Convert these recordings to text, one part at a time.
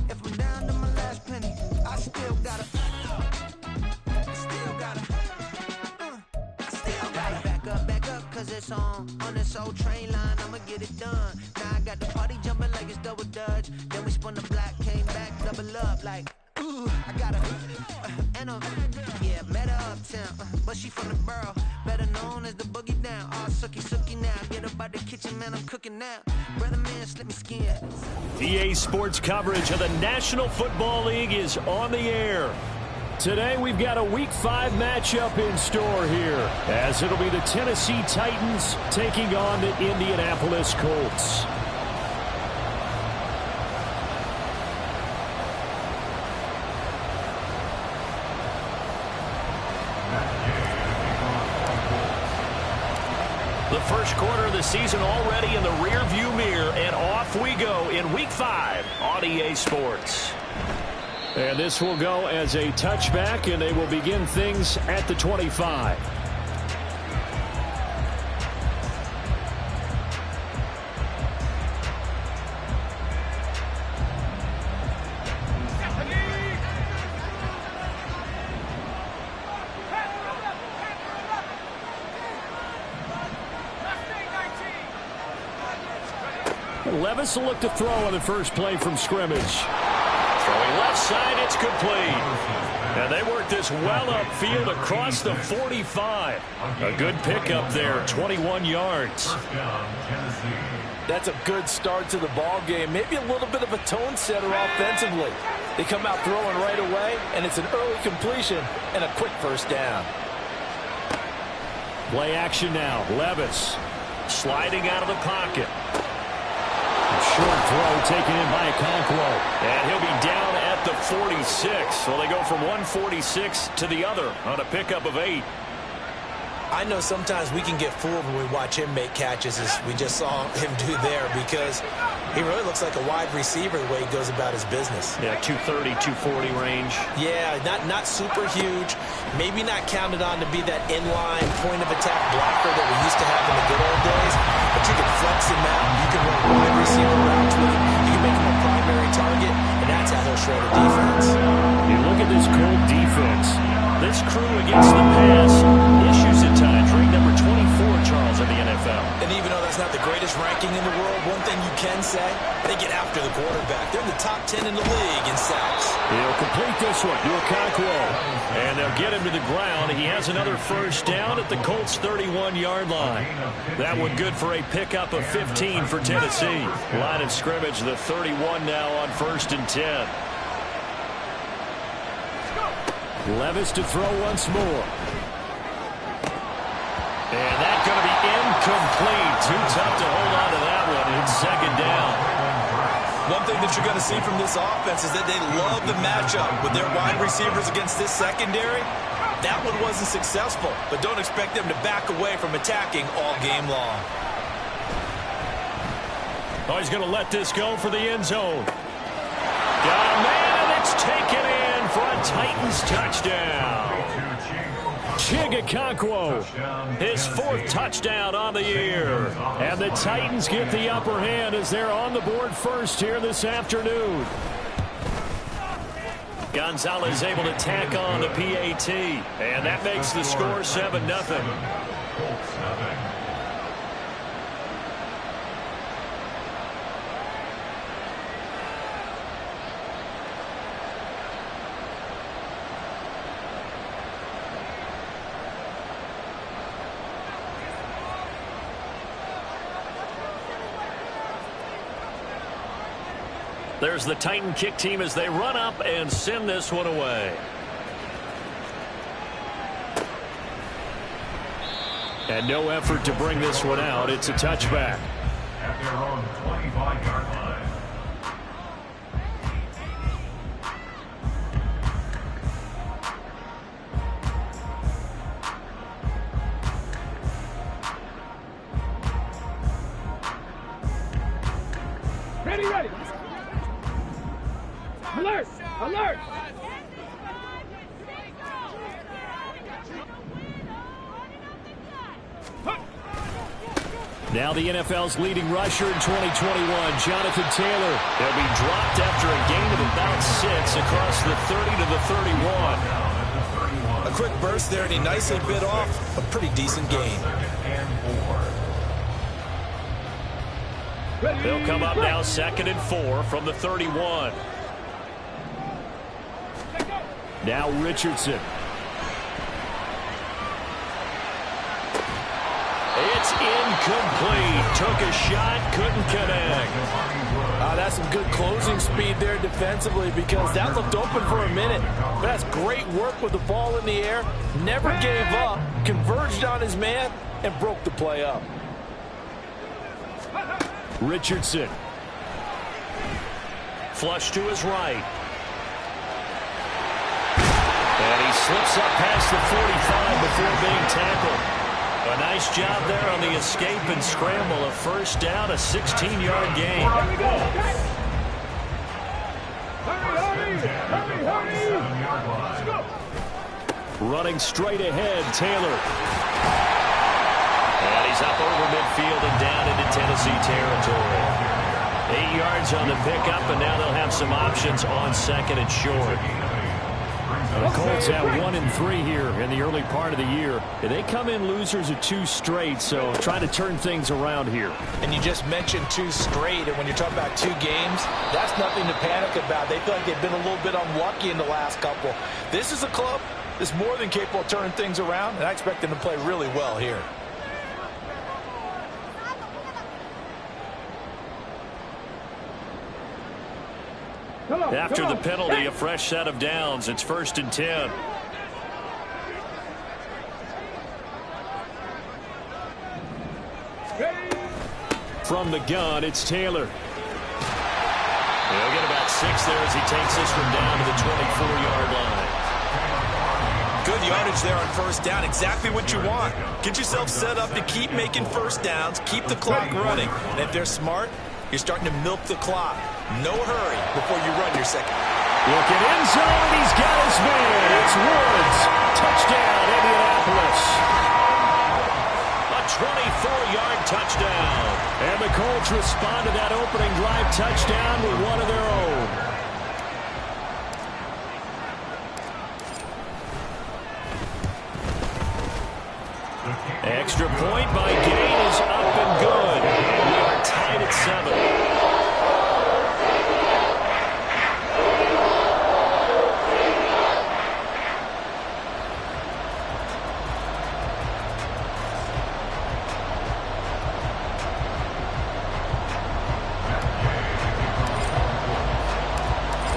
If I'm down to my last penny, I still gotta back up, cause it's on this old train line, I'ma get it done. Now I got the party jumping like it's double dutch. Then we spun the block, came back, double up like, ooh, I got yeah, met her uptown, but she from the borough, better known as the boogie down. All sookie now, get up out the kitchen, man, I'm cooking now. Brother man, slip me skin. EA Sports coverage of the National Football League is on the air. Today we've got a Week 5 matchup in store here, as it'll be the Tennessee Titans taking on the Indianapolis Colts. The first quarter of the season already in the rear-view mirror, and off we go in Week 5 on EA Sports. And this will go as a touchback, and they will begin things at the 25. Levis will look to throw on the first play from scrimmage. Throwing left side, it's complete. And they work this well upfield across the 45. A good pickup there, 21 yards. That's a good start to the ball game. Maybe a little bit of a tone setter offensively. They come out throwing right away, and it's an early completion and a quick first down. Play action now. Levis sliding out of the pocket. Short throw taken in by Okonkwo. And he'll be down at the 46. So they go from 146 to the other on a pickup of 8. I know sometimes we can get fooled when we watch him make catches, as we just saw him do there, because he really looks like a wide receiver the way he goes about his business. Yeah, 230, 240 range. Yeah, not super huge. Maybe not counted on to be that inline point-of-attack blocker that we used to have in the good old days, but you can flex him out. You can run wide receiver routes with him. You can make him a primary target, and that's how he'll shred a defense. You look at this Colt defense. This crew against the pass, issues at times. Ranked number 24, Charles, in the NFL. And even though that's not the greatest ranking in the world, one thing you can say, they get after the quarterback. They're in the top 10 in the league in sacks. He'll complete this one to Okonkwo. And they'll get him to the ground. He has another first down at the Colts' 31-yard line. That one good for a pickup of 15 for Tennessee. Line of scrimmage, the 31 now on 1st and 10. Levis to throw once more. And that's going to be incomplete. Too tough to hold on to that one. It's second down. One thing that you're going to see from this offense is that they love the matchup with their wide receivers against this secondary. That one wasn't successful, but don't expect them to back away from attacking all game long. Oh, he's going to let this go for the end zone. Got a man, and it's taken in for a Titans touchdown. Okonkwo, his 4th touchdown on the year. And the Titans get the upper hand as they're on the board first here this afternoon. Gonzalez able to tack on the PAT. And that makes the score 7-0. There's the Titan kick team as they run up and send this one away. And no effort to bring this one out. It's a touchback. At their own 25-yard line. Ready. Alert! Alert! Now the NFL's leading rusher in 2021, Jonathan Taylor. He'll be dropped after a gain of 6 across the 30 to the 31. A quick burst there, and he nicely bit off a pretty decent gain. They'll come up now 2nd and 4 from the 31. Now Richardson. It's incomplete. Took a shot, couldn't connect. That's some good closing speed there defensively, because that looked open for a minute. But that's great work with the ball in the air. Never gave up, converged on his man, and broke the play up. Richardson. Flush to his right. And he slips up past the 45 before being tackled. A nice job there on the escape and scramble. A first down, a 16-yard gain. Running straight ahead, Taylor. And he's up over midfield and down into Tennessee territory. 8 yards on the pickup, and now they'll have some options on 2nd and short. The Colts have 1 and 3 here in the early part of the year. They come in losers of 2 straight, so trying to turn things around here. And you just mentioned 2 straight, and when you're talking about 2 games, that's nothing to panic about. They feel like they've been a little bit unlucky in the last couple. This is a club that's more than capable of turning things around, and I expect them to play really well here. After the penalty, a fresh set of downs. It's 1st and 10. From the gun, it's Taylor. He'll get about 6 there as he takes this one down to the 24-yard line. Good yardage there on first down. Exactly what you want. Get yourself set up to keep making first downs, keep the clock running. And if they're smart, you're starting to milk the clock. No hurry before you run your second. Looking end zone, and he's got his man. It's Woods. Touchdown, Indianapolis. A 24-yard touchdown. And the Colts respond to that opening drive touchdown with one of their own. Extra point by Gain is up and good. We are tied at 7.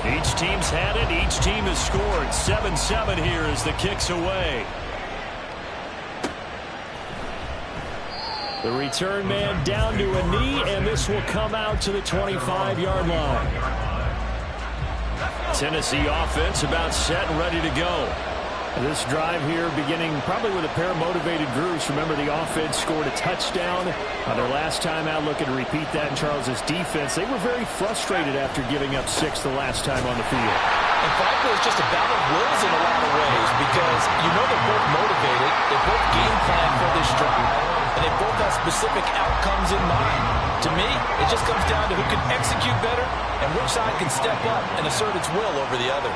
Each team's had it. Each team has scored. 7-7 here as the kick's away. The return man down to a knee, and this will come out to the 25-yard line. Tennessee offense about set and ready to go. This drive here beginning probably with a pair of motivated groups. Remember, the offense scored a touchdown on their last time out. Looking to repeat that in Charles's defense. They were very frustrated after giving up 6 the last time on the field. And frankly, it's just a battle of wills in a lot of ways, because you know they're both motivated. They both game plan for this drive, and they both have specific outcomes in mind. To me, it just comes down to who can execute better and which side can step up and assert its will over the other.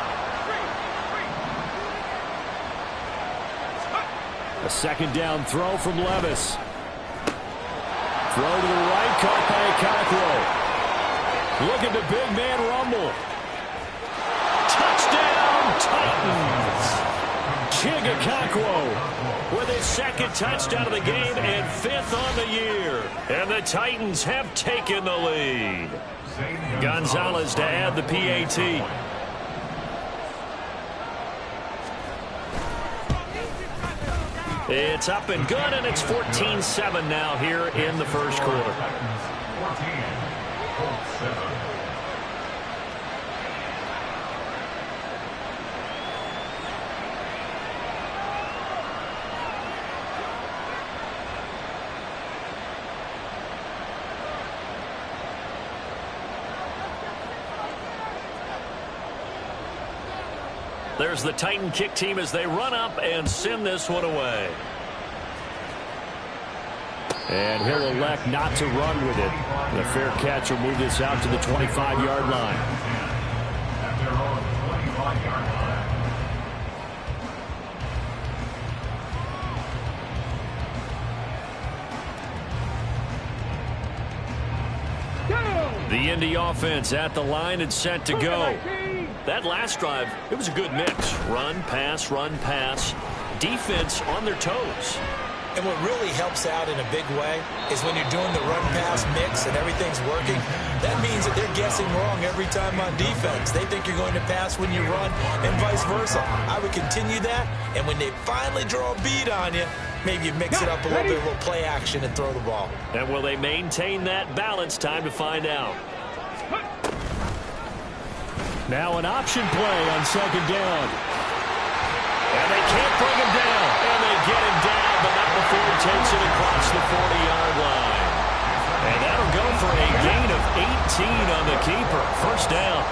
A second down throw from Levis. Throw to the right, caught by Okonkwo. Look at the big man rumble. Touchdown, Titans. Okonkwo with his 2nd touchdown of the game and 5th on the year. And the Titans have taken the lead. Gonzalez to add the PAT. It's up and good, and it's 14-7 now here in the first quarter. There's the Titan kick team as they run up and send this one away. And he'll elect not to run with it. The fair catch will move this out to the 25-yard line. The Indy offense at the line and set to go. That last drive, it was a good mix. Run, pass, defense on their toes. And what really helps out in a big way is when you're doing the run-pass mix and everything's working, that means that they're guessing wrong every time on defense. They think you're going to pass when you run and vice versa. I would continue that, and when they finally draw a bead on you, maybe you mix it up a little bit, a little play action, and throw the ball. And will they maintain that balance? Time to find out. Now an option play on second down. And they can't bring him down. And they get him down, but not before he takes it across the 40-yard line. And that'll go for a gain of 18 on the keeper. First down.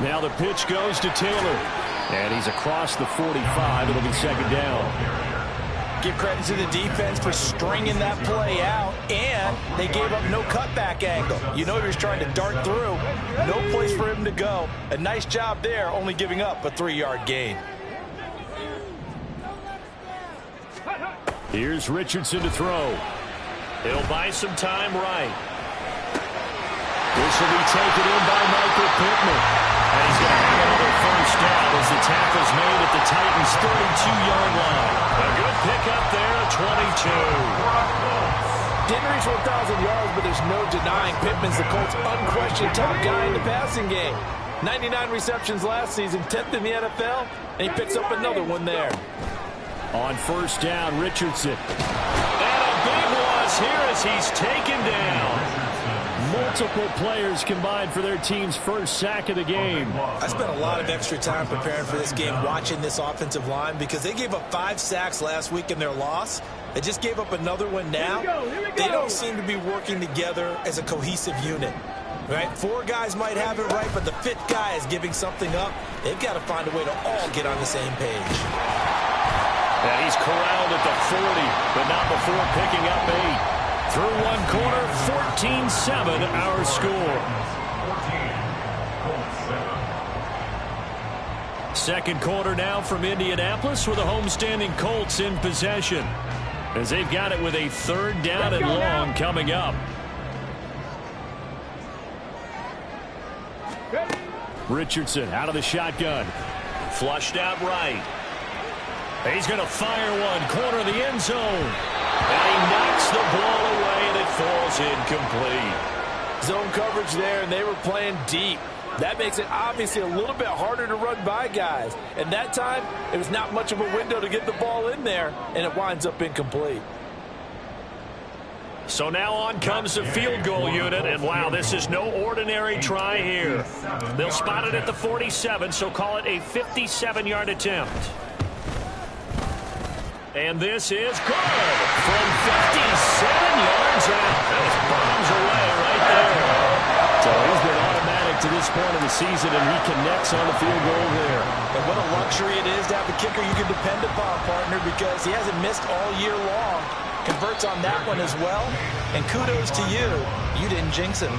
Now the pitch goes to Taylor. And he's across the 45. It'll be second down. Give credit to the defense for stringing that play out, and they gave up no cutback angle. You know he was trying to dart through. No place for him to go. A nice job there, only giving up a 3-yard gain. Here's Richardson to throw. He'll buy some time right. This will be taken in by Michael Pittman. And he's going to have another first down as the tackle's made at the Titans' 32-yard line. A good pickup there at 22. Didn't reach 1,000 yards, but there's no denying Pittman's the Colts' unquestioned top guy in the passing game. 99 receptions last season, 10th in the NFL, and he picks up another one there. On first down, Richardson. And a big loss here as he's taken down. Multiple players combined for their team's first sack of the game. I spent a lot of extra time preparing for this game, watching this offensive line, because they gave up 5 sacks last week in their loss. They just gave up another one now. They don't seem to be working together as a cohesive unit. Right? 4 guys might have it right, but the 5th guy is giving something up. They've got to find a way to all get on the same page. And he's corralled at the 40, but not before picking up 8. Through one quarter, 14-7 our score. Second quarter now from Indianapolis with the homestanding Colts in possession, as they've got it with a 3rd down and long coming up. Richardson out of the shotgun. Flushed out right. He's going to fire one, corner of the end zone. And he knocks the ball away, and it falls incomplete. Zone coverage there, and they were playing deep. That makes it obviously a little bit harder to run by guys. And that time, it was not much of a window to get the ball in there, and it winds up incomplete. So now on comes the field goal unit, and wow, this is no ordinary try here. They'll spot it at the 47, so call it a 57-yard attempt. And this is good from 57 yards out. That bombs away right there. So he's been automatic to this point of the season, and he connects on the field goal there. And what a luxury it is to have a kicker you can depend upon, partner, because he hasn't missed all year long. Converts on that one as well. And kudos to you. You didn't jinx him.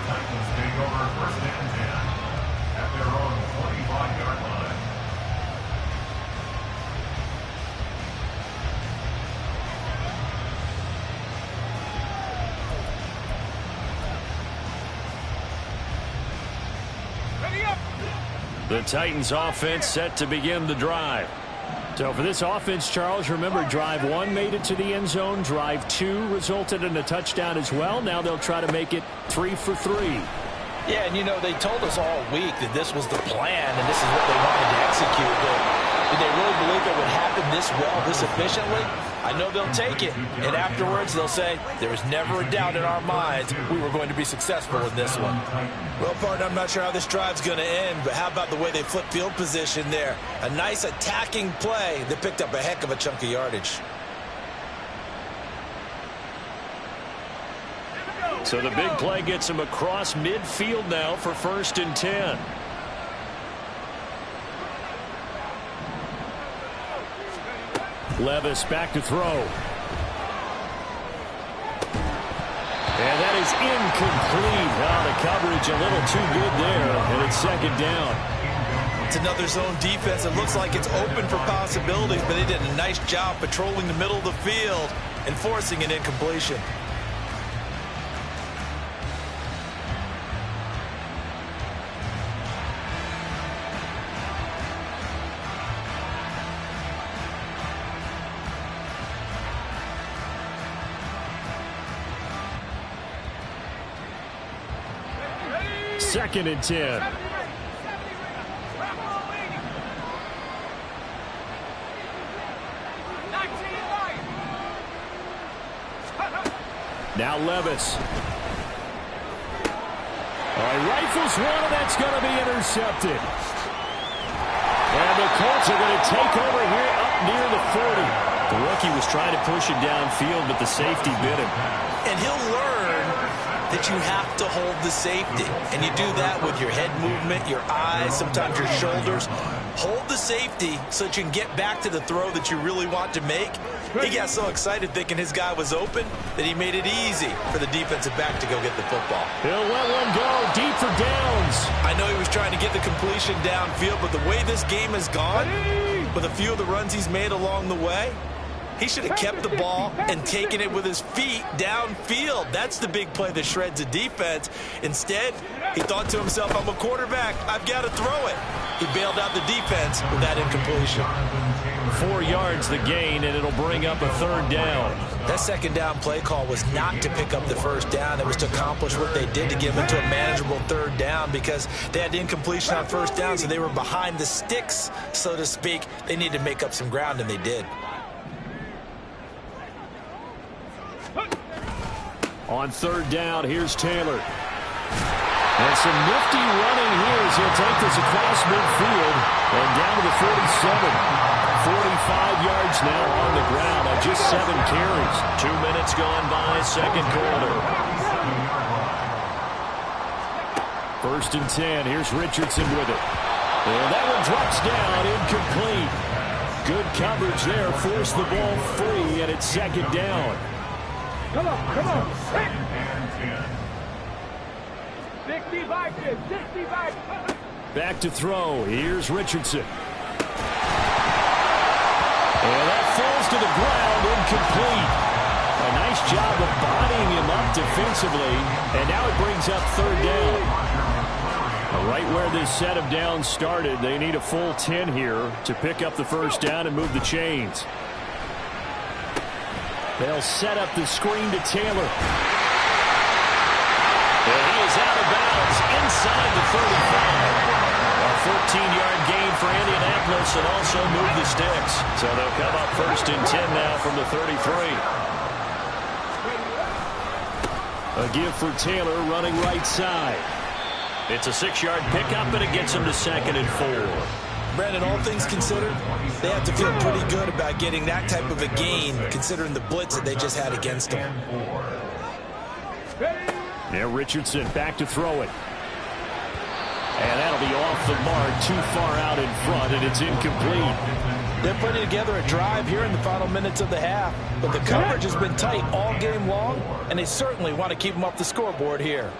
The Titans offense set to begin the drive. So for this offense, Charles, remember drive 1 made it to the end zone. Drive 2 resulted in a touchdown as well. Now they'll try to make it 3 for 3. Yeah, and you know, they told us all week that this was the plan and this is what they wanted to execute. But did they really believe it would happen this well, this efficiently? I know they'll take it, and afterwards they'll say, there was never a doubt in our minds we were going to be successful in this one. Well, partner, I'm not sure how this drive's going to end, but how about the way they flip field position there? A nice attacking play that picked up a heck of a chunk of yardage. So the big play gets him across midfield now for 1st and 10. Levis back to throw. And that is incomplete. Oh, the coverage a little too good there, and it's 2nd down. It's another zone defense. It looks like it's open for possibilities, but they did a nice job patrolling the middle of the field and forcing an incompletion. Second and 10. Now Levis. Rifles one, and that's going to be intercepted. And the Colts are going to take over here up near the 40. The rookie was trying to push it downfield, but the safety bit him. And he'll learn that you have to hold the safety. And you do that with your head movement, your eyes, sometimes your shoulders. Hold the safety so that you can get back to the throw that you really want to make. He got so excited thinking his guy was open that he made it easy for the defensive back to go get the football. He'll let one go deep for downs. I know he was trying to get the completion downfield, but the way this game has gone, with a few of the runs he's made along the way, he should have kept the ball and taken it with his feet downfield. That's the big play that shreds a defense. Instead, he thought to himself, I'm a quarterback. I've got to throw it. He bailed out the defense with that incompletion. 4 yards the gain, and it'll bring up a third down. That second down play call was not to pick up the first down. It was to accomplish what they did to get them into a manageable third down because they had incompletion on first down, so they were behind the sticks, so to speak. They needed to make up some ground, and they did. On third down, here's Taylor. And some nifty running here as he'll take this across midfield and down to the 47. 45 yards now on the ground on just 7 carries. 2 minutes gone by, second quarter. First and 10, here's Richardson with it. And that one drops down, incomplete. Good coverage there, forced the ball free, and it's second down. Come on, come on. 65, 65. Back to throw. Here's Richardson. And that falls to the ground, incomplete. A nice job of bodying him up defensively, and now it brings up third down. Right where this set of downs started, they need a full 10 here to pick up the first down and move the chains. They'll set up the screen to Taylor. And he is out of bounds inside the 35. A 14-yard gain for Indianapolis and also move the sticks. So they'll come up first and 10 now from the 33. A give for Taylor running right side. It's a 6-yard pickup, and it gets him to second and 4. Brandon, all things considered, they have to feel pretty good about getting that type of a gain, considering the blitz that they just had against them. Now Richardson back to throw it. And that'll be off the mark, too far out in front, and it's incomplete. They're putting together a drive here in the final minutes of the half, but the coverage has been tight all game long, and they certainly want to keep them off the scoreboard here.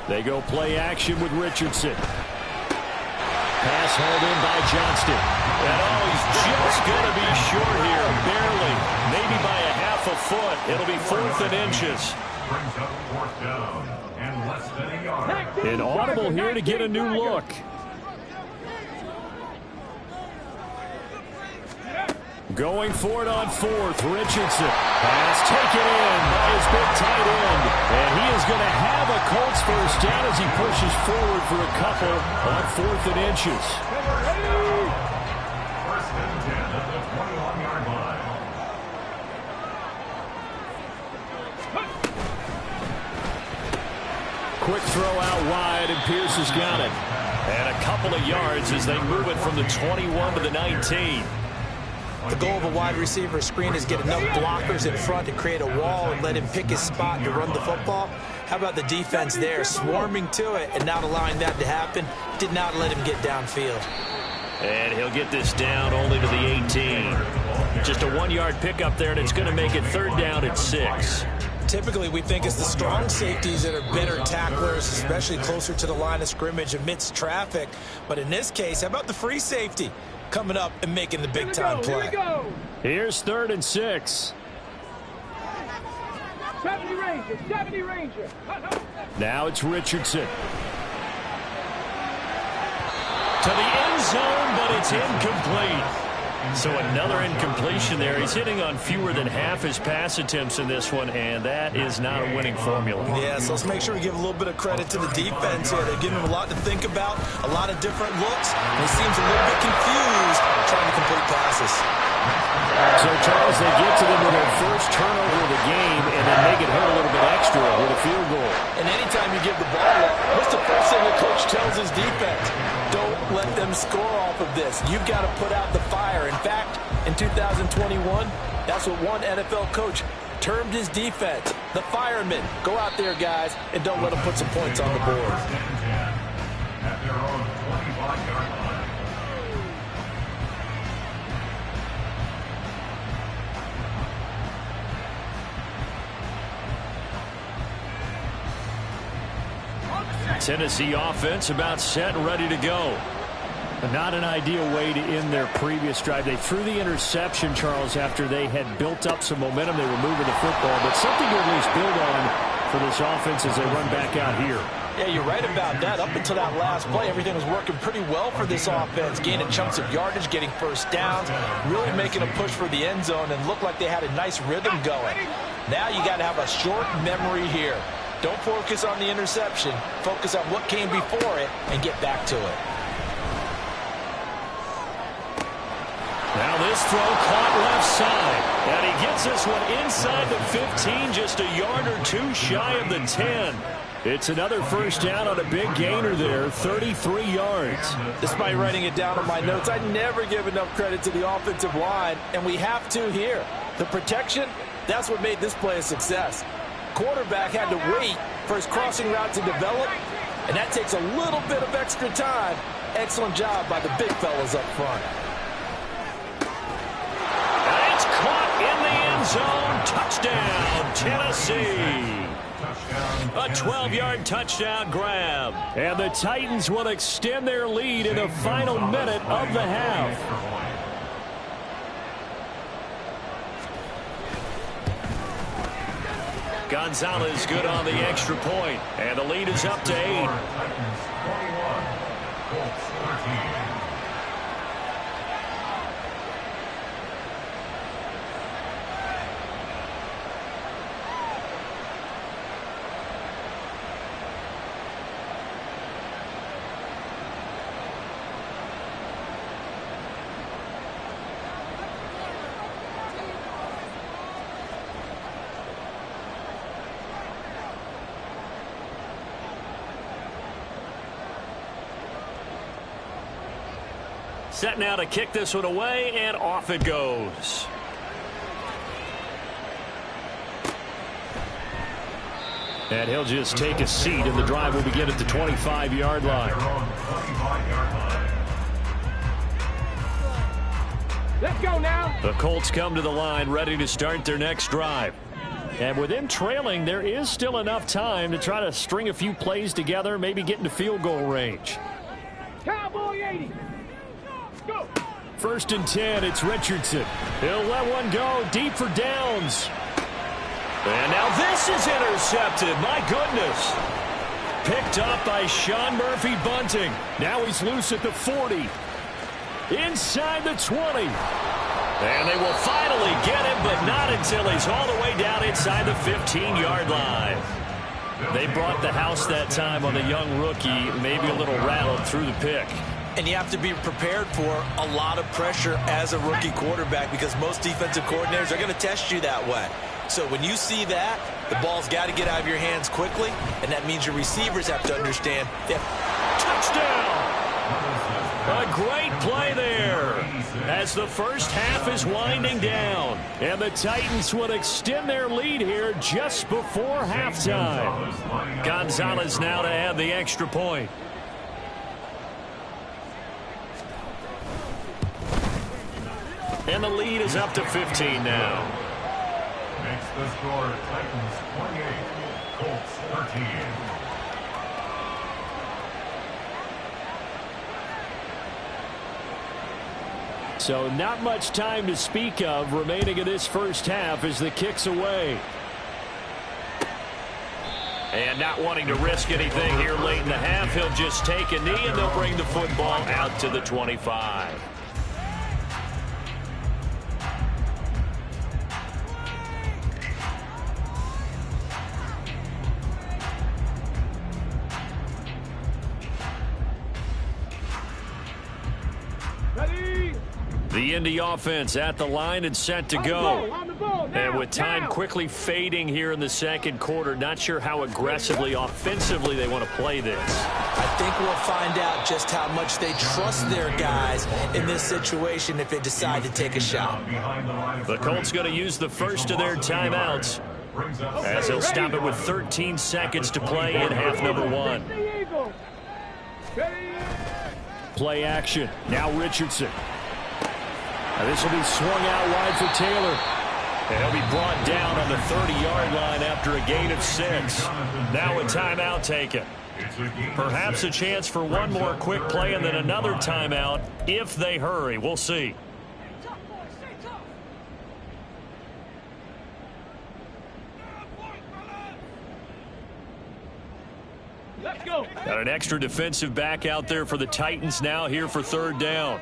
They go play action with Richardson. Pass hauled in by Johnston. And he's just going to be short here, barely. Maybe by a half a foot. It'll be 4th and inches. Brings up 4th down and less than a yard. An audible here to get a new look. Going for it on 4th, Richardson. Pass taken in by his big tight end. And he is going to have a Colts first down as he pushes forward for a couple on 4th and inches. First and 10 at the 21-yard line. Quick throw out wide, and Pierce has got it. And a couple of yards as they move it from the 21 to the 19. The goal of a wide receiver screen is get enough blockers in front to create a wall and let him pick his spot to run the football. How about the defense there, swarming to it and not allowing that to happen? Did not let him get downfield. And he'll get this down only to the 18. Just a 1-yard pickup there, and it's going to make it third down at 6. Typically, we think it's the strong safeties that are better tacklers, especially closer to the line of scrimmage amidst traffic. But in this case, how about the free safety coming up and making the big-time play? Here's 3rd and 6. 70 Ranger, 70 Ranger. Now it's Richardson. To the end zone, but it's incomplete. So another incompletion there. He's hitting on fewer than half his pass attempts in this one, and that is not a winning formula. Yeah, so let's make sure we give a little bit of credit to the defense here. They're giving him a lot to think about, a lot of different looks, and he seems a little bit confused trying to complete passes. So, Charles, they get to them with their first turnover of the game and then make it hurt a little bit extra with a field goal. And anytime you give the ball up, what's the first thing the coach tells his defense? Don't let them score off of this. You've got to put out the fire. In fact, in 2021, that's what one NFL coach termed his defense, the firemen. Go out there, guys, and don't let them put some points on the board. At their own 25-yard line. Tennessee offense about set and ready to go. But not an ideal way to end their previous drive. They threw the interception, Charles, after they had built up some momentum. They were moving the football, but something to at least build on for this offense as they run back out here. Yeah, you're right about that. Up until that last play, everything was working pretty well for this offense, gaining chunks of yardage, getting first downs, really making a push for the end zone, and looked like they had a nice rhythm going. Now you got to have a short memory here. Don't focus on the interception. Focus on what came before it and get back to it. Now this throw caught left side. And he gets this one inside the 15, just a yard or two shy of the 10. It's another first down on a big gainer there, 33 yards. Despite writing it down on my notes, I never give enough credit to the offensive line, and we have to here. The protection, that's what made this play a success. Quarterback had to wait for his crossing route to develop, and that takes a little bit of extra time. Excellent job by the big fellas up front. And it's caught in the end zone. Touchdown, Tennessee. A 12-yard touchdown grab. And the Titans will extend their lead in the final minute of the half. Gonzalez good on the extra point, and the lead is up to 8. Set now to kick this one away, and off it goes. And he'll just take a seat, and the drive will begin at the 25-yard line. Let's go now. The Colts come to the line, ready to start their next drive. And with them trailing, there is still enough time to try to string a few plays together, maybe get into field goal range. Cowboy 80. Go. 1st and 10, it's Richardson. He'll let one go deep for downs. And now this is intercepted. My goodness. Picked up by Sean Murphy-Bunting. Now he's loose at the 40. Inside the 20. And they will finally get him, but not until he's all the way down inside the 15-yard line. They brought the house that time on the young rookie, maybe a little rattled through the pick. And you have to be prepared for a lot of pressure as a rookie quarterback because most defensive coordinators are going to test you that way. So when you see that, the ball's got to get out of your hands quickly, and that means your receivers have to understand. Touchdown! A great play there as the first half is winding down. And the Titans will extend their lead here just before halftime. Gonzalez now to add the extra point. And the lead is up to 15 now. The score, Titans 28, Colts 13. So not much time to speak of remaining in this first half as the kick's away. And not wanting to risk anything here late in the half, he'll just take a knee and they'll bring the football out to the 25. The Indy offense at the line and set to go. And with time quickly fading here in the second quarter, not sure how aggressively, offensively they want to play this. I think we'll find out just how much they trust their guys in this situation if they decide to take a shot. The Colts going to use the first of their timeouts as they'll stop it with 13 seconds to play in half number one. Play action. Now Richardson. Now this will be swung out wide for Taylor. And he'll be brought down on the 30-yard line after a gain of 6. Now a timeout taken. Perhaps a chance for one more quick play and then another timeout if they hurry. We'll see. Let's go. Got an extra defensive back out there for the Titans now here for third down.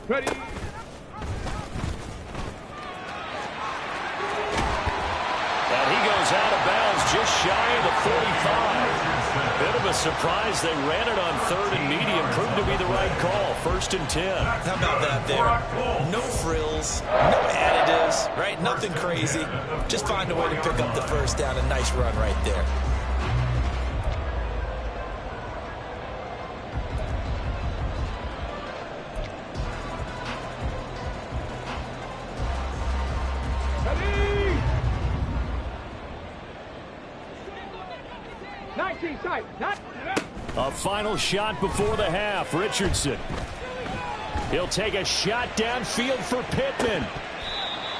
Ready. And he goes out of bounds just shy of the 45. Bit of a surprise. They ran it on third and medium. Proved to be the right call. 1st and 10. How about that there? No frills, no additives, right? Nothing crazy. Just find a way to pick up the first down. A nice run right there. A final shot before the half. Richardson. He'll take a shot downfield for Pittman.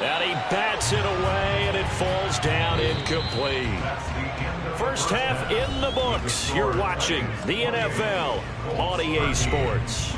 And he bats it away, and it falls down incomplete. First half in the books. You're watching the NFL on EA Sports.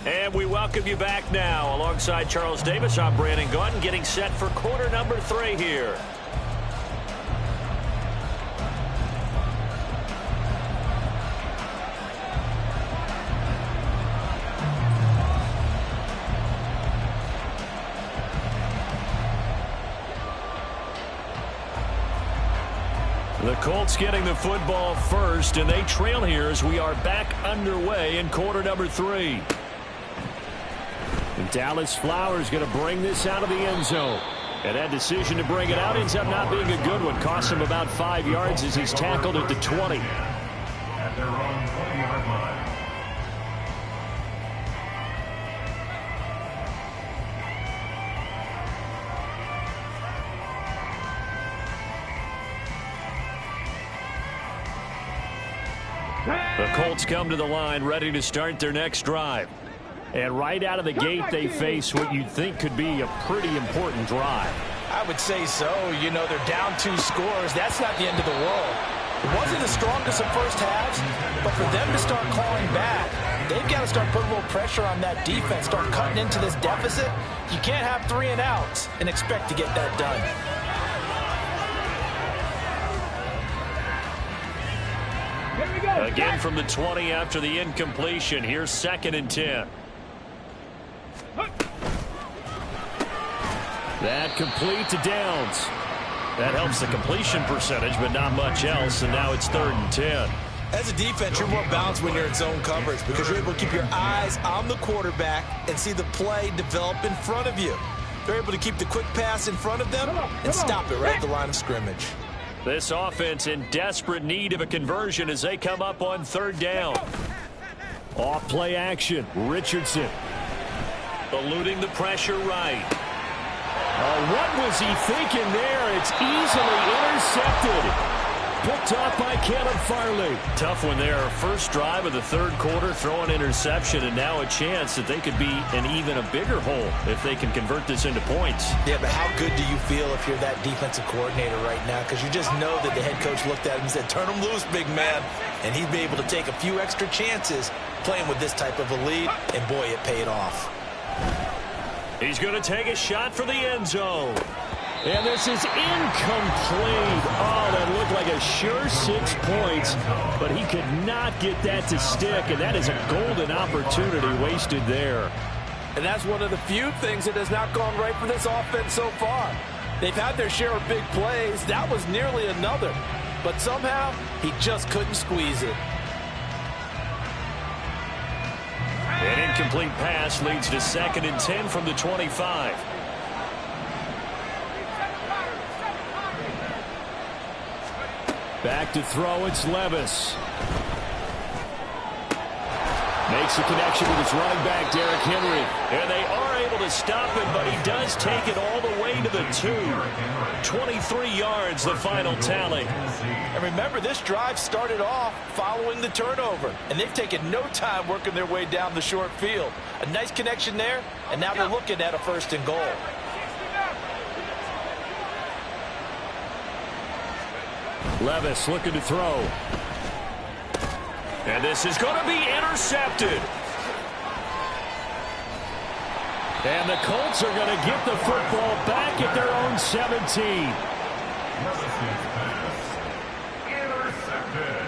And we welcome you back now. Alongside Charles Davis, I'm Brandon Gunn, getting set for quarter number 3 here. The Colts getting the football first, and they trail here as we are back underway in quarter number 3. And Dallas Flowers going to bring this out of the end zone. And that decision to bring it out ends up not being a good one. Costs him about 5 yards as he's tackled at the 20. At their own 20-yard line. The Colts come to the line ready to start their next drive. And right out of the gate, they face what you'd think could be a pretty important drive. I would say so. You know, they're down 2 scores. That's not the end of the world. It wasn't the strongest of first halves, but for them to start clawing back, they've got to start putting a little pressure on that defense, start cutting into this deficit. You can't have 3 and outs and expect to get that done. Again from the 20 after the incompletion. Here's 2nd and 10. That complete to Downs. That helps the completion percentage, but not much else, and now it's 3rd and 10. As a defense, you're more balanced when you're in zone coverage because you're able to keep your eyes on the quarterback and see the play develop in front of you. They're able to keep the quick pass in front of them and stop it right at the line of scrimmage. This offense in desperate need of a conversion as they come up on 3rd down. Off play action. Richardson eluding the pressure right. What was he thinking there? It's easily intercepted. Picked off by Caleb Farley. Tough one there. First drive of the 3rd quarter, throw an interception, and now a chance that they could be in even a bigger hole if they can convert this into points. Yeah, but how good do you feel if you're that defensive coordinator right now? Because you just know that the head coach looked at him and said, turn him loose, big man. And he'd be able to take a few extra chances playing with this type of a lead, and boy, it paid off. He's going to take a shot for the end zone. And this is incomplete. Oh, that looked like a sure 6 points, but he could not get that to stick, and that is a golden opportunity wasted there. And that's one of the few things that has not gone right for this offense so far. They've had their share of big plays. That was nearly another. But somehow, he just couldn't squeeze it. An incomplete pass leads to 2nd and 10 from the 25. Back to throw, it's Levis. Makes a connection with his running back, Derrick Henry. And they are able to stop it, but he does take it all the way to the 2. 23 yards, the final tally. And remember, this drive started off following the turnover. And they've taken no time working their way down the short field. A nice connection there, and now they're looking at a 1st and goal. Levis looking to throw. And this is going to be intercepted. And the Colts are going to get the football back at their own 17. Intercepted.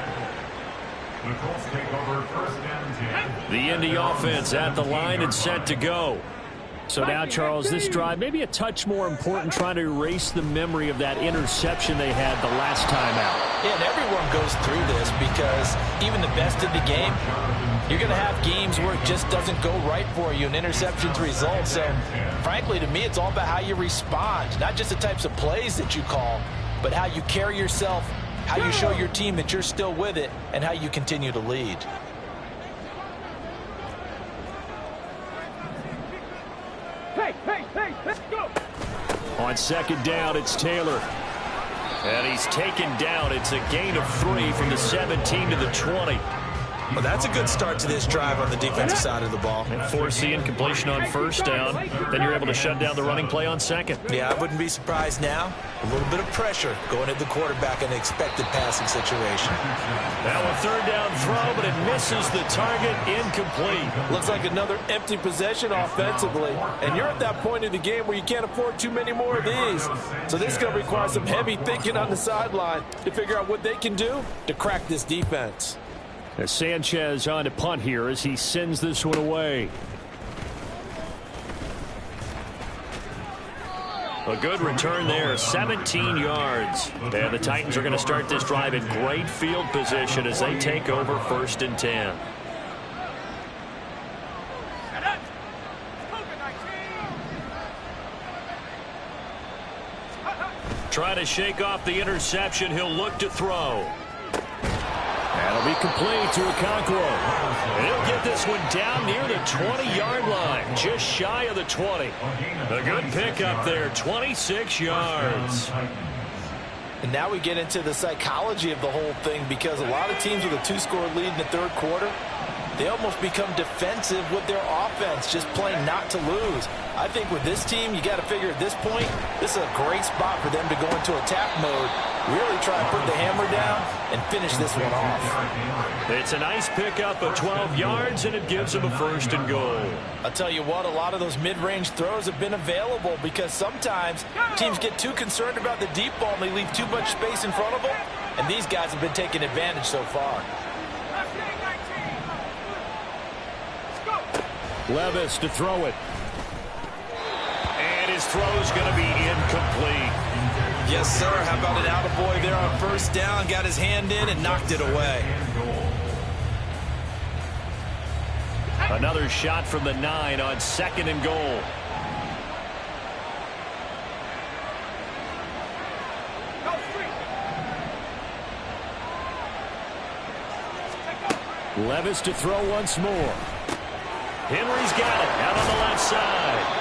The Colts take over 1st and 10. The Indy offense at the line and set to go. So now, Charles, this drive maybe a touch more important, trying to erase the memory of that interception they had the last time out. Yeah, and everyone goes through this because even the best of the game, you're going to have games where it just doesn't go right for you and interceptions result. So, frankly, to me, it's all about how you respond, not just the types of plays that you call, but how you carry yourself, how you show your team that you're still with it, and how you continue to lead. Hey, let's go. On 2nd down, it's Taylor. And he's taken down. It's a gain of 3 from the 17 to the 20. Well, that's a good start to this drive on the defensive side of the ball. And force the incompletion on 1st down. Then you're able to shut down the running play on 2nd. Yeah, I wouldn't be surprised now. A little bit of pressure going at the quarterback in an expected passing situation. Now a 3rd down throw, but it misses the target. Incomplete. Looks like another empty possession offensively. And you're at that point in the game where you can't afford too many more of these. So this is going to require some heavy thinking on the sideline to figure out what they can do to crack this defense. As Sanchez on to punt here as he sends this one away. A good return there, 17 yards. And the Titans are going to start this drive in great field position as they take over 1st and 10. Trying to shake off the interception. He'll look to throw. That'll be complete to Okonkwo. And he'll get this one down near the 20-yard line, just shy of the 20. A good pickup there, 26 yards. And now we get into the psychology of the whole thing, because a lot of teams with a 2-score lead in the 3rd quarter, they almost become defensive with their offense, just playing not to lose. I think with this team, you got to figure at this point, this is a great spot for them to go into attack mode, really try to put the hammer down and finish this one off. It's a nice pickup of 12 yards, and it gives them a 1st and goal. I'll tell you what, a lot of those mid-range throws have been available, because sometimes teams get too concerned about the deep ball and they leave too much space in front of them, and these guys have been taking advantage so far. Levis to throw it. And his throw's going to be incomplete. Yes, sir. How about an attaboy there on 1st down? Got his hand in and knocked it away. Another shot from the 9 on 2nd and goal. Levis to throw once more. Henry's got it out on the left side.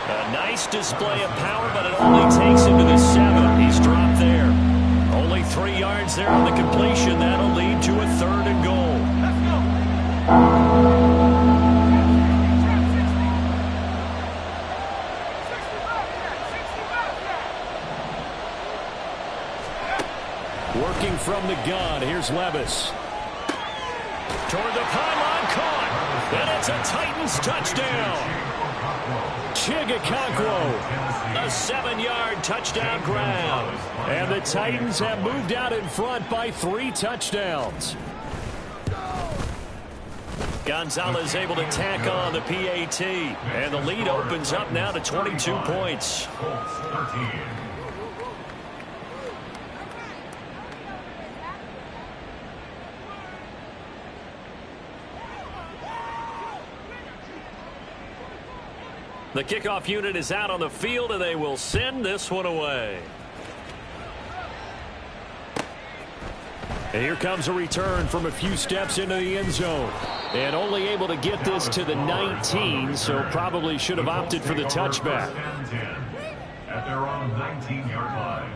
A nice display of power, but it only takes him to the 7. He's dropped there. Only 3 yards there on the completion. That'll lead to a 3rd and goal. Working from the gun. Here's Levis. Toward the pylon, caught. And it's a Titans touchdown. Chigakonkwo, a 7-yard touchdown grab. And the Titans have moved out in front by 3 touchdowns. Gonzalez able to tack on the PAT. And the lead opens up now to 22 points. The kickoff unit is out on the field, and they will send this one away. And here comes a return from a few steps into the end zone. And only able to get this to the 19, so probably should have opted for the touchback. At their own 19-yard line.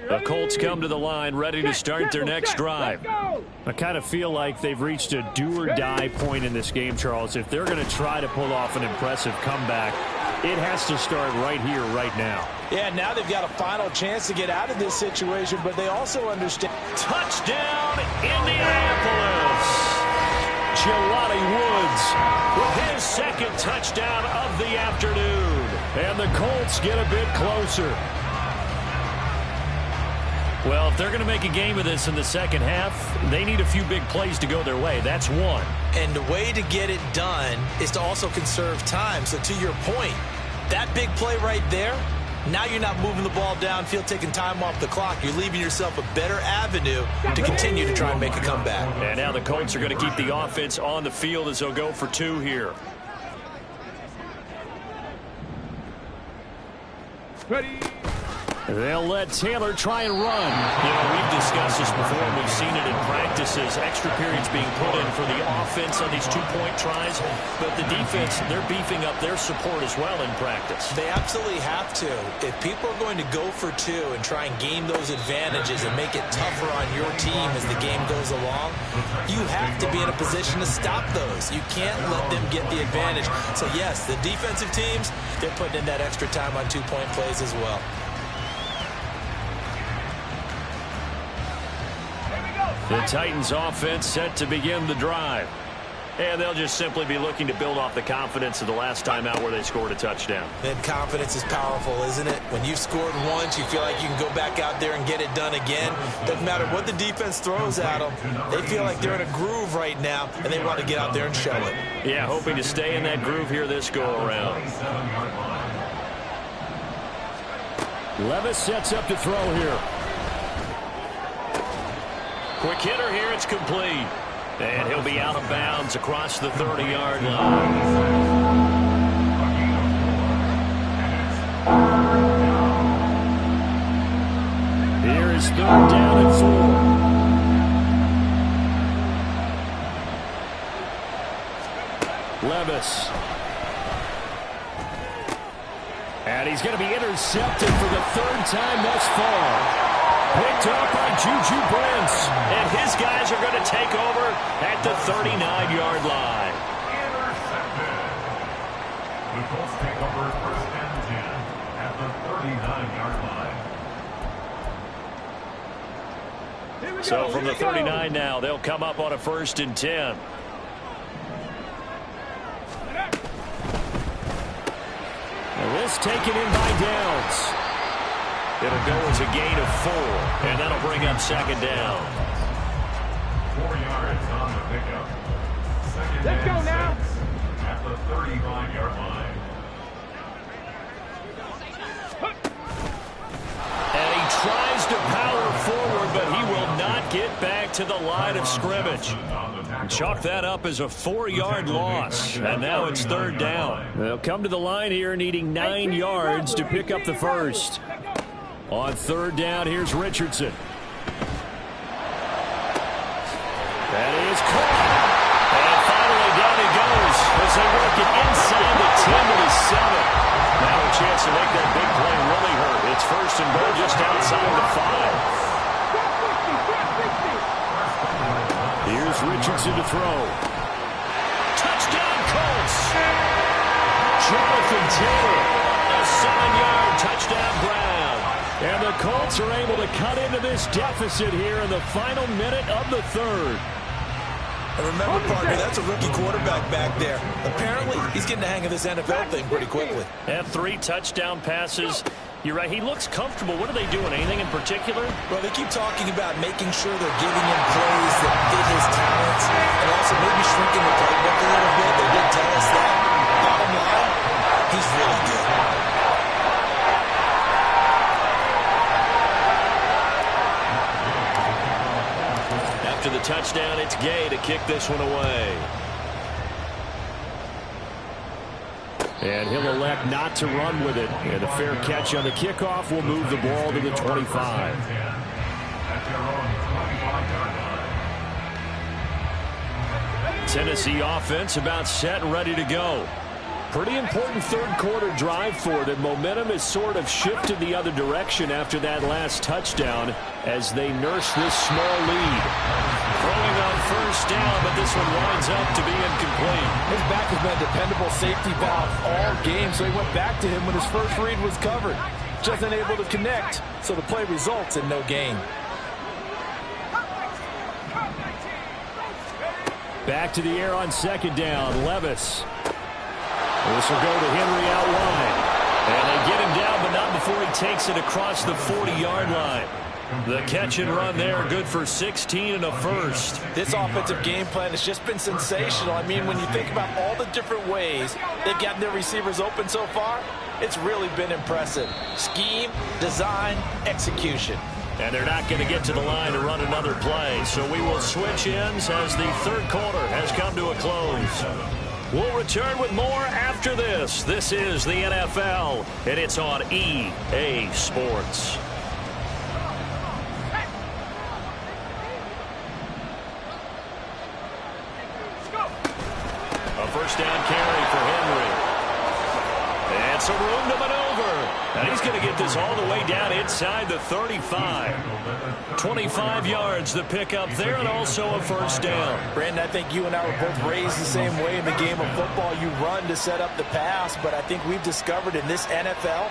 The Colts come to the line ready to start their next drive. I kind of feel like they've reached a do-or-die point in this game, Charles. If they're going to try to pull off an impressive comeback, it has to start right here, right now. Yeah, now they've got a final chance to get out of this situation, but they also understand. Touchdown, Indianapolis! Jelani Woods with his 2nd touchdown of the afternoon. And the Colts get a bit closer. Well, if they're going to make a game of this in the second half, they need a few big plays to go their way. That's one. And the way to get it done is to also conserve time. So to your point, that big play right there, now you're not moving the ball downfield, taking time off the clock. You're leaving yourself a better avenue to continue to try and make a comeback. And now the Colts are going to keep the offense on the field as they'll go for 2 here. Ready. They'll let Taylor try and run. You know, we've discussed this before, and we've seen it in practices. Extra periods being put in for the offense on these 2-point tries. But the defense, they're beefing up their support as well in practice. They absolutely have to. If people are going to go for 2 and try and gain those advantages and make it tougher on your team as the game goes along, you have to be in a position to stop those. You can't let them get the advantage. So, yes, the defensive teams, they're putting in that extra time on 2-point plays as well. The Titans offense set to begin the drive. And they'll just simply be looking to build off the confidence of the last time out where they scored a touchdown. And confidence is powerful, isn't it? When you've scored once, you feel like you can go back out there and get it done again. Doesn't matter what the defense throws at them. They feel like they're in a groove right now, and they want to get out there and show it. Yeah, hoping to stay in that groove here this go-around. Levis sets up to throw here. Quick hitter here, it's complete. And he'll be out of bounds across the 30-yard line. Here is 3rd down and 4. Levis. And he's going to be intercepted for the 3rd time thus far. Picked up by Juju Brents. And his guys are going to take over at the 39-yard line. Intercepted. The Colts take over 1st and 10 at the 39-yard line. So from the 39 now, they'll come up on a 1st and 10. And this taken in by Downs. It'll go as a gain of 4, and that'll bring up 2nd down. 4 yards on the pickup. 2nd Let's go and now. 6 at the 35-yard line. And he tries to power forward, but he will not get back to the line of scrimmage. Chalk that up as a 4-yard loss, and now it's 3rd down. They'll come to the line here needing 9 yards to pick up the 1st. On 3rd down, here's Richardson. it inside the 10 to the 7. Now a chance to make that big play really hurt. It's first and goal just outside the 5. Here's Richardson to throw. Touchdown, Colts! Jonathan Taylor, a 7-yard touchdown grab. And the Colts are able to cut into this deficit here in the final minute of the third. And remember, partner, that's a rookie quarterback back there. Apparently, he's getting the hang of this NFL thing pretty quickly. And 3 touchdown passes. You're right, he looks comfortable. What are they doing? Anything in particular? Well, they keep talking about making sure they're giving him plays that fit his talents and also maybe shrinking the playbook a little bit. They did tell us that. Bottom line, he's really good. After the touchdown, it's Gay to kick this one away. And he'll elect not to run with it. And a fair catch on the kickoff will move the ball to the 25. Tennessee offense about set and ready to go. Pretty important third quarter drive for them. Momentum has sort of shifted the other direction after that last touchdown as they nurse this small lead. Throwing on first down, but this one winds up to be incomplete. His back has been a dependable safety valve all game, so he went back to him when his first read was covered. Just unable to connect, so the play results in no gain. Back to the air on second down. Levis. This will go to Henry out wide. And they get him down, but not before he takes it across the 40-yard line. The catch and run there, good for 16 and a first. This offensive game plan has just been sensational. I mean, when you think about all the different ways they've gotten their receivers open so far, it's really been impressive. Scheme, design, execution. And they're not going to get to the line to run another play. So we will switch ends as the third quarter has come to a close. We'll return with more after this. This is the NFL, and it's on EA Sports. A first down carry for Henry. And some room to maneuver. And he's going to get this all the way down inside the 35. 25 yards the pickup there, and also a first down. Brandon, I think you and I were both raised the same way in the game of football. You run to set up the pass, but I think we've discovered in this NFL,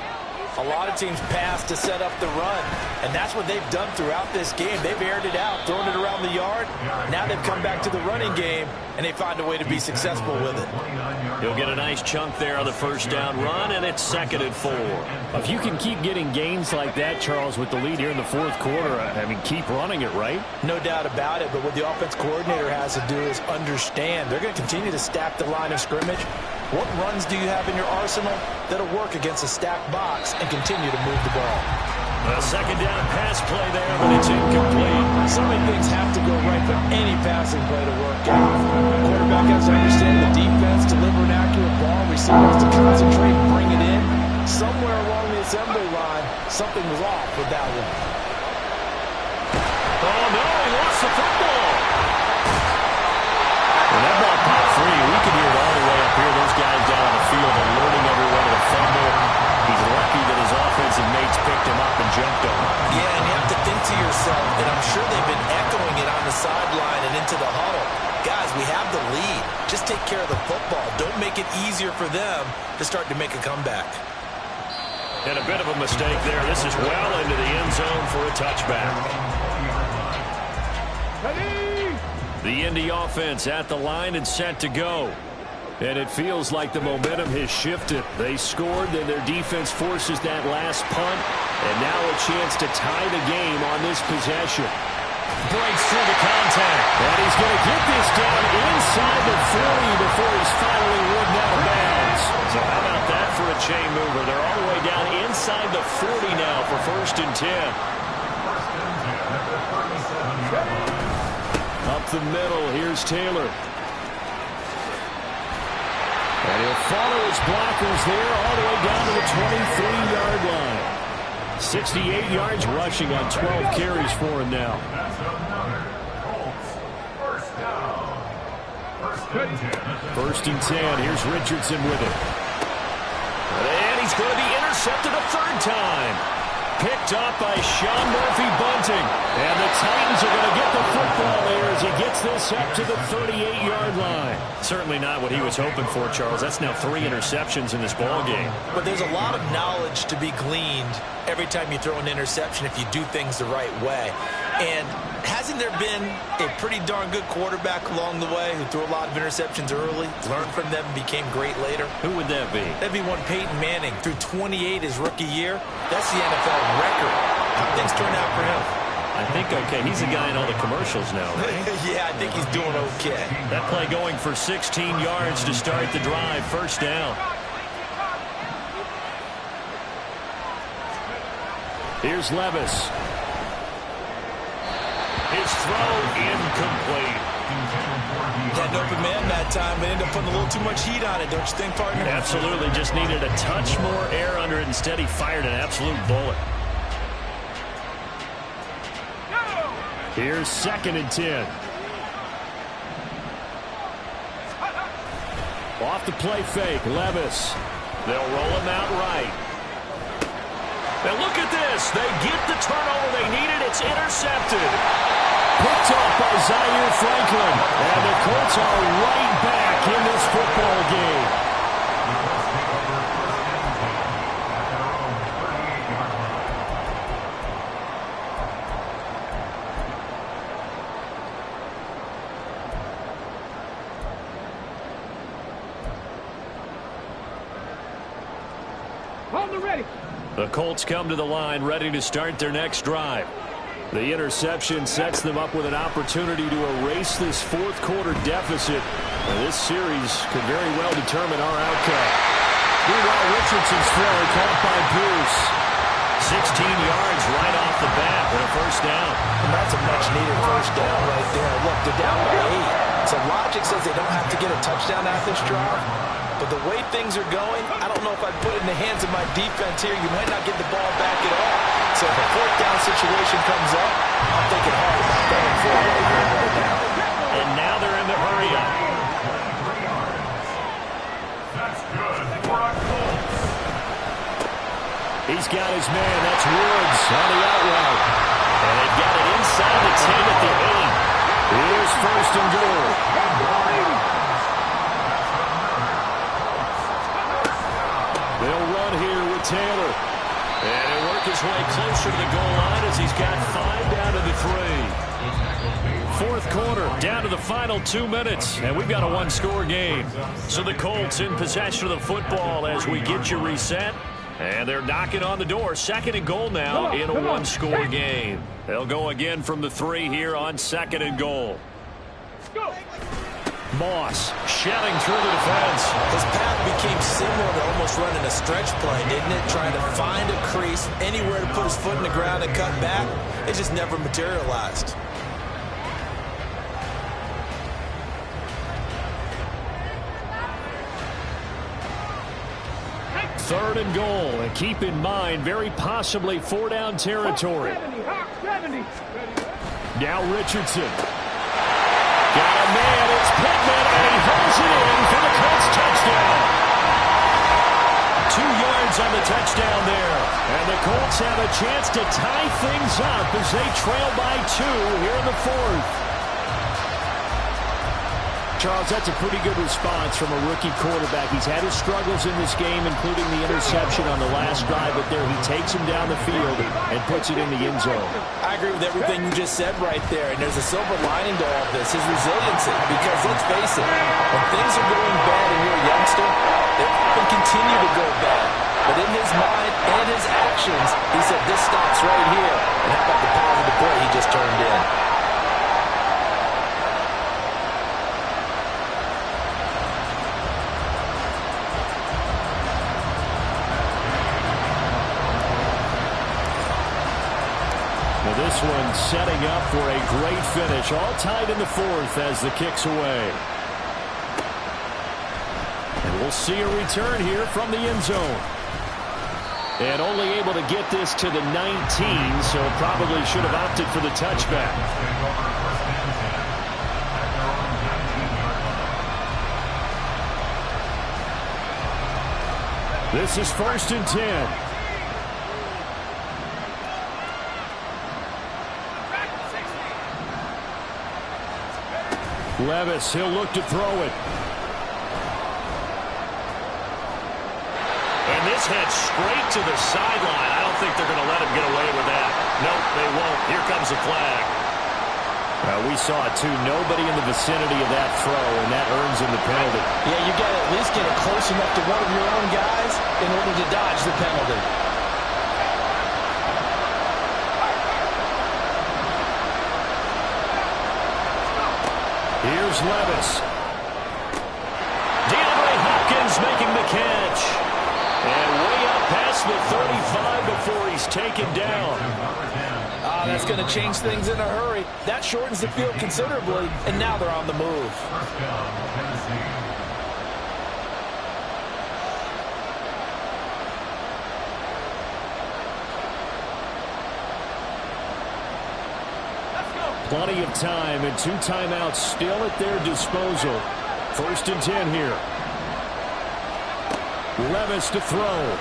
a lot of teams pass to set up the run, and that's what they've done throughout this game. They've aired it out, thrown it around the yard. Now they've come back to the running game, and they find a way to be successful with it. He'll get a nice chunk there on the first down run, and it's 2nd and 4. If you can keep getting gains like that, Charles, with the lead here in the fourth quarter, I mean, keep running it, right? No doubt about it, but what the offense coordinator has to do is understand. They're going to continue to stack the line of scrimmage. What runs do you have in your arsenal that'll work against a stacked box and continue to move the ball? A second down pass play there, but it's incomplete. So many things have to go right for any passing play to work out. The quarterback has to understand the defense, deliver an accurate ball, receiver has to concentrate, bring it in. Somewhere along the assembly line, something was off with that one. Oh, no, he lost the football. When that ball popped free, we could hear it all the way up here. Those guys down on the field alerting everyone to the fumble. He's lucky that his offensive mates picked him up and jumped on him. Yeah, and you have to think to yourself, and I'm sure they've been echoing it on the sideline and into the huddle. Guys, we have the lead. Just take care of the football. Don't make it easier for them to start to make a comeback. And a bit of a mistake there. This is well into the end zone for a touchback. The Indy offense at the line and set to go. And it feels like the momentum has shifted. They scored, then their defense forces that last punt. And now a chance to tie the game on this possession. Breaks through the contact. And he's going to get this down inside the 40 before he's finally ridden out of bounds. So how about that for a chain mover? They're all the way down inside the 40 now for 1st and 10. Up the middle, here's Taylor. And he'll follow his blockers there all the way down to the 23-yard line. 68 yards rushing on 12 carries for him now. First and 10. Here's Richardson with it. And he's going to be intercepted a third time. Picked up by Sean Murphy-Bunting. And the Titans are going to get the football here as he gets this up to the 38-yard line. Certainly not what he was hoping for, Charles. That's now 3 interceptions in this ball game. But there's a lot of knowledge to be gleaned every time you throw an interception if you do things the right way. And hasn't there been a pretty darn good quarterback along the way who threw a lot of interceptions early, learned from them, and became great later? Who would that be? That'd be one Peyton Manning. Threw 28 his rookie year. That's the NFL record. How things turned out for him? I think okay. He's the guy in all the commercials now, right? Yeah, I think he's doing okay. That play going for 16 yards to start the drive. First down. Here's Levis. His throw incomplete. Had an open man that time, but ended up putting a little too much heat on it, don't you think, partner? Absolutely. Just needed a touch more air under it. Instead, he fired an absolute bullet. Here's 2nd and 10. Off the play fake, Levis. They'll roll him out right. Now look at this. They get the turnover they needed. It's intercepted. Picked off by Zaire Franklin. And the Colts are right back in this football game. The Colts come to the line ready to start their next drive. The interception sets them up with an opportunity to erase this fourth quarter deficit. And this series could very well determine our outcome. Meanwhile, Richardson's throw caught by Bruce. 16 yards right off the bat for a first down. And that's a much-needed first down right there. Look, they're down by 8. So logic says they don't have to get a touchdown out this drive. But the way things are going, I don't know if I'd put it in the hands of my defense here. You might not get the ball back at all. So if a fourth down situation comes up, I'm thinking hard about going for it right here right now. And now they're in the hurry up. That's good for a Colts. He's got his man. That's Woods on the out route. And they've got it inside the 10 at the 8. Here's first and goal. They'll run here with Taylor. And he'll work his way closer to the goal line as he's got 5 down to the 3. Fourth quarter, down to the final 2 minutes. And we've got a one-score game. So the Colts in possession of the football as we get you reset. And they're knocking on the door. 2nd and goal now in a one-score game. They'll go again from the 3 here on 2nd and goal. Moss shelling through the defense. His path became similar to almost running a stretch play, didn't it? Trying to find a crease, anywhere to put his foot in the ground and cut back. It just never materialized. Third and goal, and keep in mind, very possibly 4-down territory. Now Richardson. Got a man, it's Pittman, and he holds it in for the Colts touchdown. 2 yards on the touchdown there. And the Colts have a chance to tie things up as they trail by 2 here in the 4th. Charles, that's a pretty good response from a rookie quarterback. He's had his struggles in this game, including the interception on the last drive, but there he takes him down the field and puts it in the end zone. I agree with everything you just said right there, and there's a silver lining to all of this, his resiliency, because let's face it, when things are going bad and you're a youngster, they often continue to go bad. But in his mind and his actions, he said, this stops right here. And how about the positive play he just turned in? This one setting up for a great finish. All tied in the 4th as the kick's away. And we'll see a return here from the end zone. And only able to get this to the 19, so probably should have opted for the touchback. This is 1st and 10. Levis, he'll look to throw it. And this heads straight to the sideline. I don't think they're going to let him get away with that. Nope, they won't. Here comes the flag. We saw it, too. Nobody in the vicinity of that throw, and that earns him the penalty. Yeah, you got to at least get it close enough to one of your own guys in order to dodge the penalty. Here's Levis. DeAndre Hopkins making the catch. And way up past the 35 before he's taken down. That's going to change things in a hurry. That shortens the field considerably, and now they're on the move. Plenty of time and 2 timeouts still at their disposal. 1st and 10 here. Levis to throw.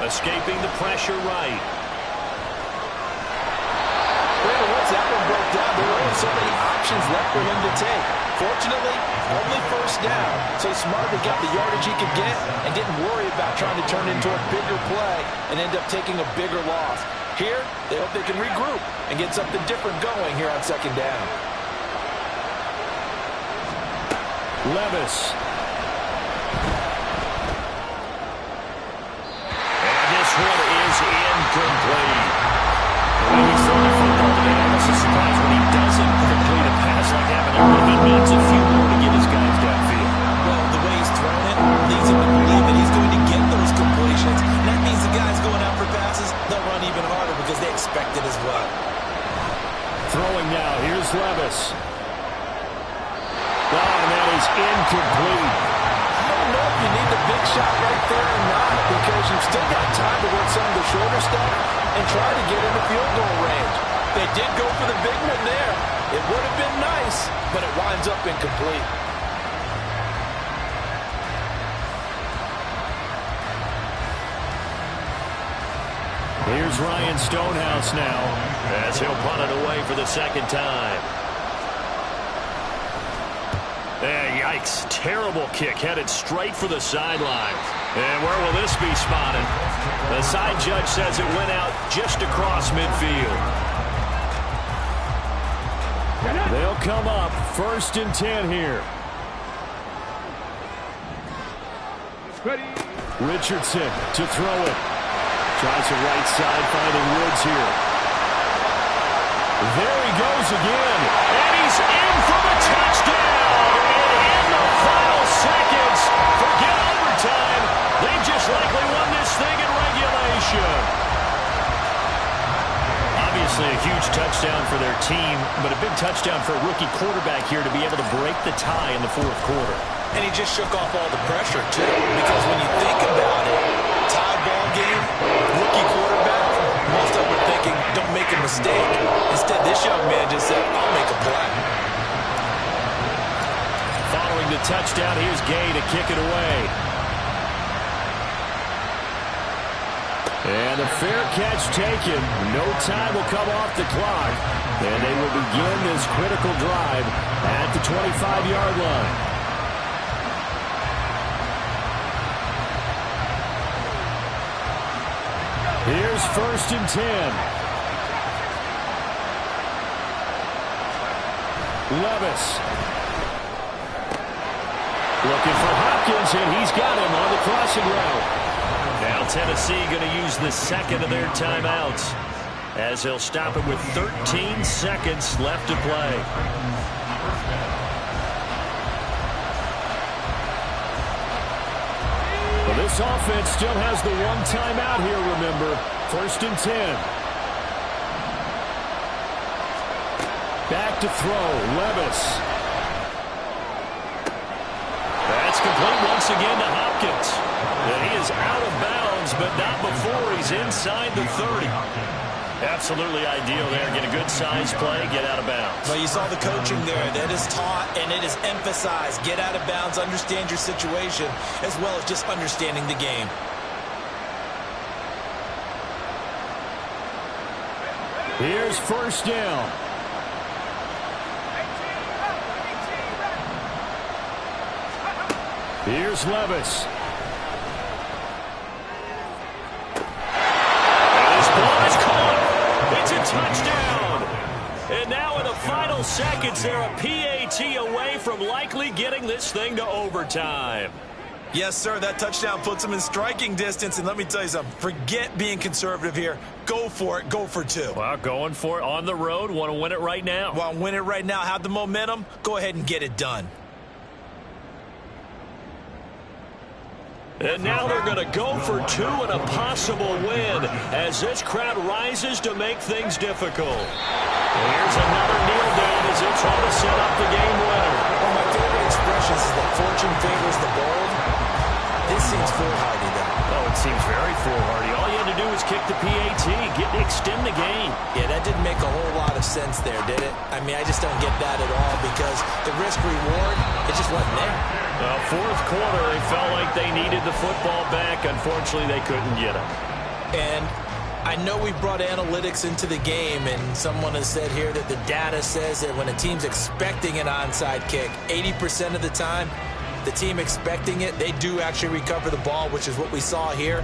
Escaping the pressure right. Once that one broke down, there were so many options left for him to take. Fortunately, only 1st down. So Smarty got the yardage he could get and didn't worry about trying to turn into a bigger play and end up taking a bigger loss. Here, they hope they can regroup and get something different going here on 2nd down. Levis. And this one is incomplete. When he's throwing the football today, I'm also surprised when he doesn't complete a pass like that, but he needs a few more to get his guys downfield. Well, the way he's throwing it leads him to believe that he's going to get those completions. And that means the guys going out for passes, they'll run even harder because they expect it as well. Throwing now, here's Levis. And that is incomplete. I don't know if you need the big shot right there or not, because you've still got time to work some of the shorter stuff and try to get into field goal range. They did go for the big one there. It would have been nice, but it winds up incomplete. Here's Ryan Stonehouse now as he'll punt it away for the 2nd time. Yikes. Terrible kick headed straight for the sideline. And where will this be spotted? The side judge says it went out just across midfield. They'll come up 1st and 10 here. Ready. Richardson to throw it. Tries the right side, finding Woods here. There he goes again. And he's in for the touchdown. And in the final seconds, forget overtime. They just likely won this thing in regulation. Obviously a huge touchdown for their team, but a big touchdown for a rookie quarterback here to be able to break the tie in the 4th quarter. And he just shook off all the pressure, too, because when you think about it, tie ball game, rookie quarterback, most of them are thinking, don't make a mistake. Instead, this young man just said, I'll make a play. Following the touchdown, here's Gay to kick it away. And a fair catch taken. No time will come off the clock. And they will begin this critical drive at the 25-yard line. Here's 1st and 10. Levis. Looking for Hopkins, and he's got him on the crossing route. Now Tennessee going to use the 2nd of their timeouts as they'll stop it with 13 seconds left to play. Well, this offense still has the 1 timeout here, remember. 1st and 10. Back to throw, Levis. That's complete once again to Hopkins. And he is out of bounds, but not before he's inside the 30. Absolutely ideal there. Get a good size play, get out of bounds. Well, you saw the coaching there. That is taught and it is emphasized. Get out of bounds, understand your situation, as well as just understanding the game. Here's first down. Here's Levis. And this ball is caught. It's a touchdown. And now in the final seconds, they're a PAT away from likely getting this thing to overtime. Yes, sir, that touchdown puts them in striking distance. And let me tell you something, forget being conservative here. Go for it, go for two. Well, going for it on the road. Want to win it right now. Well, win it right now, have the momentum, go ahead and get it done. And now they're going to go for two and a possible win as this crowd rises to make things difficult. Here's another kneel down as they try to set up the game winner. One of my favorite expressions is that fortune favors the bold. This seems foolhardy, though. Oh, it seems very foolhardy. All you had to do was kick the PAT, extend the game. Yeah, that didn't make a whole lot of sense there, did it? I mean, I just don't get that at all because the risk-reward, it just wasn't there. Fourth quarter, they felt like they needed the football back. Unfortunately, they couldn't get it. And I know we brought analytics into the game, and someone has said here that the data says that when a team's expecting an onside kick, 80% of the time, the team expecting it, they do actually recover the ball, which is what we saw here.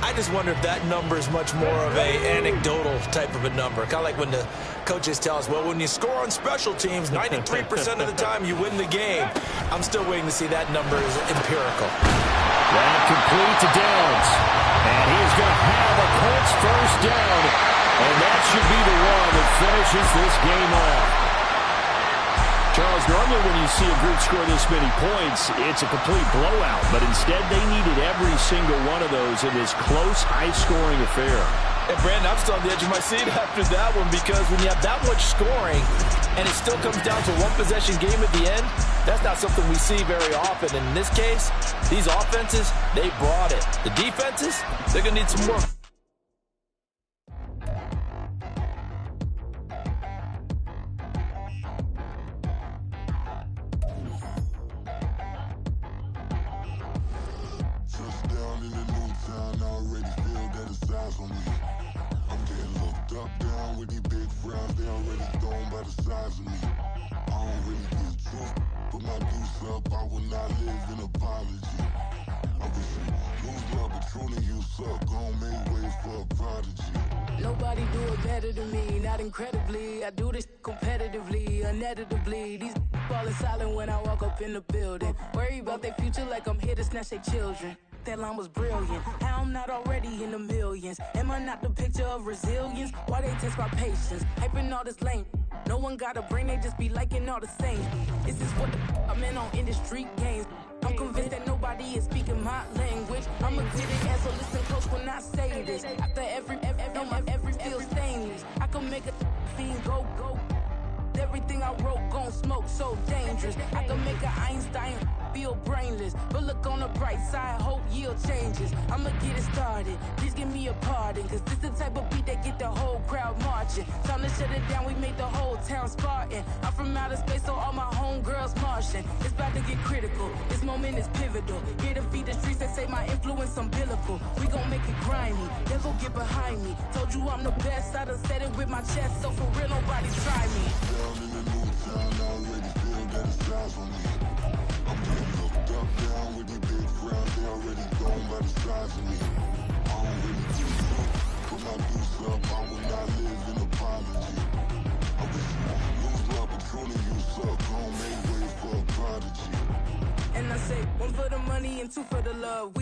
I just wonder if that number is much more of a anecdotal type of a number. Kind of like when the coaches tell us, well, when you score on special teams, 93% of the time you win the game. I'm still waiting to see that number is empirical. That complete to Downs. And he's going to have a Colts first down. And that should be the one that finishes this game off. Charles, normally when you see a group score this many points, it's a complete blowout. But instead, they needed every single one of those in this close, high-scoring affair. And, Brandon, I'm still on the edge of my seat after that one because when you have that much scoring and it still comes down to one possession game at the end, that's not something we see very often. And in this case, these offenses, they brought it. The defenses, they're going to need some work. Nobody do it better than me, not incredibly. I do this competitively, uneditably. These falling silent when I walk up in the building. Worry about their future like I'm here to snatch their children. That line was brilliant. How I'm not already in the millions. Am I not the picture of resilience? Why they test my patience? Hyping all this lame. No one got a brain, they just be liking all the same. This is what the I'm in on industry games. I'm convinced that nobody is speaking my language. I'm a good at so listen close when I say this. After every feel stainless. I can make a fiend go. Everything I wrote gon' smoke, so dangerous. I can make an Einstein feel brainless. But look on the bright side, hope yield changes. I'ma get it started, please give me a pardon. Cause this the type of beat that get the whole crowd marching. Time to shut it down, we made the whole town Spartan. I'm from outer space, so all my homegirls Martian. It's about to get critical, this moment is pivotal. Here to feed the streets that say my influence umbilical. We gon' make it grimy, devil get behind me. Told you I'm the best, I done said it with my chest. So for real, nobody try me. Down in the new town, I already feel that it's eyes on me. I'm getting looked up, down with these big crowds, they already gone by the size of me. I don't really do stuff, put my deuce up, I will not live in apology. I wish you lose my Patron and you suck, gon' make way for a prodigy. And I say, one for the money and two for the love.